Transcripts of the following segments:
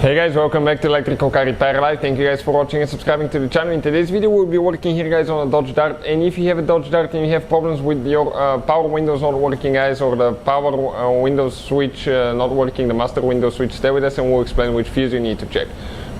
Hey guys, welcome back to Electrical Car Repair Live. Thank you guys for watching and subscribing to the channel. In today's video we'll be working here guys on a Dodge Dart, and if you have a Dodge Dart and you have problems with your power windows not working guys, or the power window switch not working, the master window switch, stay with us and we'll explain which fuse you need to check.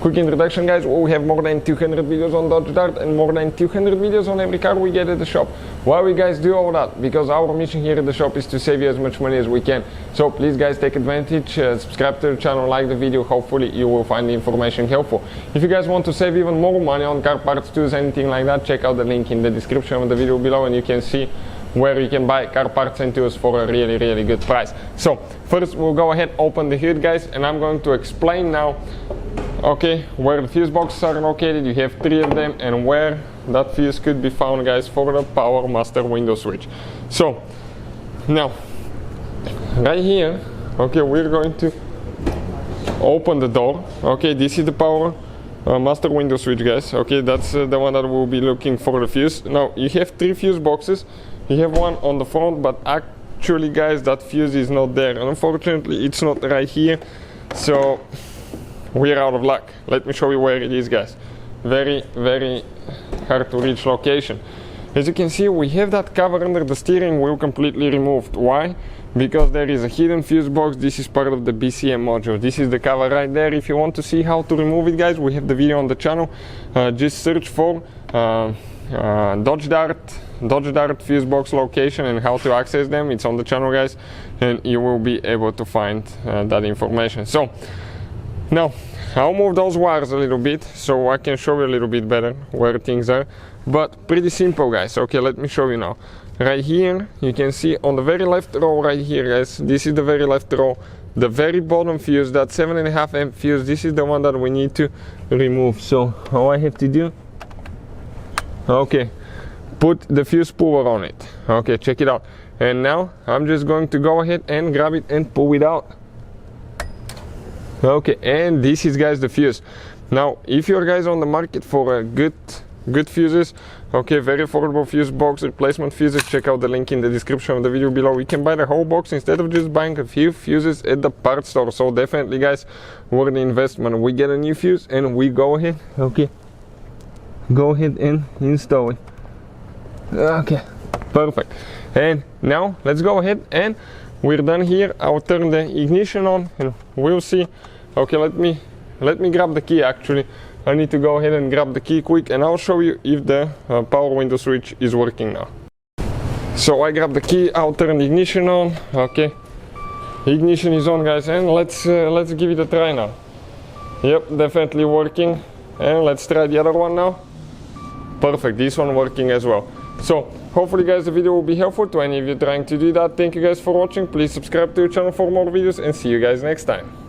Quick introduction guys, we have more than 200 videos on Dodge Dart and more than 200 videos on every car we get at the shop. Why we guys do all that? Because our mission here at the shop is to save you as much money as we can. So please guys take advantage, subscribe to the channel, like the video, hopefully you will find the information helpful. If you guys want to save even more money on car parts, tools, anything like that, check out the link in the description of the video below and you can see where you can buy car parts and tools for a really good price. So first we'll go ahead, open the hood guys, and I'm going to explain now where the fuse boxes are located. You have 3 of them, and where that fuse could be found guys for the power master window switch. So now right here, we're going to open the door. This is the power master window switch guys. That's the one that we'll be looking for the fuse. Now you have 3 fuse boxes. You have one on the front, but actually guys that fuse is not there, and unfortunately it's not right here, so we're out of luck. Let me show you where it is guys. Very hard to reach location. As you can see, we have that cover under the steering wheel completely removed. Why? Because there is a hidden fuse box. This is part of the BCM module. This is the cover right there. If you want to see how to remove it guys, we have the video on the channel. Just search for Dodge Dart fuse box location and how to access them. It's on the channel guys, and you will be able to find that information. So now I'll move those wires a little bit so I can show you a little bit better where things are, but pretty simple guys. Let me show you now. Right here you can see on the very left row right here guys, this is the very left row, the very bottom fuse, that 7.5 amp fuse, this is the one that we need to remove. So all I have to do, put the fuse puller on it. Check it out. And now I'm just going to go ahead and grab it and pull it out. And this is guys the fuse. Now if you're guys on the market for good fuses, very affordable fuse box replacement fuses, check out the link in the description of the video below. You can buy the whole box instead of just buying a few fuses at the parts store. So definitely guys, worth the investment. We get a new fuse and we go ahead and install it. Perfect. And now let's go ahead, and we're done here. I'll turn the ignition on and we'll see. Let me grab the key. Actually I need to go ahead and grab the key quick, and I'll show you if the power window switch is working now. So I grab the key, I'll turn the ignition on. Ignition is on guys, and let's give it a try now. Yep, definitely working. And let's try the other one now. Perfect, this one working as well. So hopefully guys the video will be helpful to any of you trying to do that. Thank you guys for watching. Please subscribe to the channel for more videos, and see you guys next time.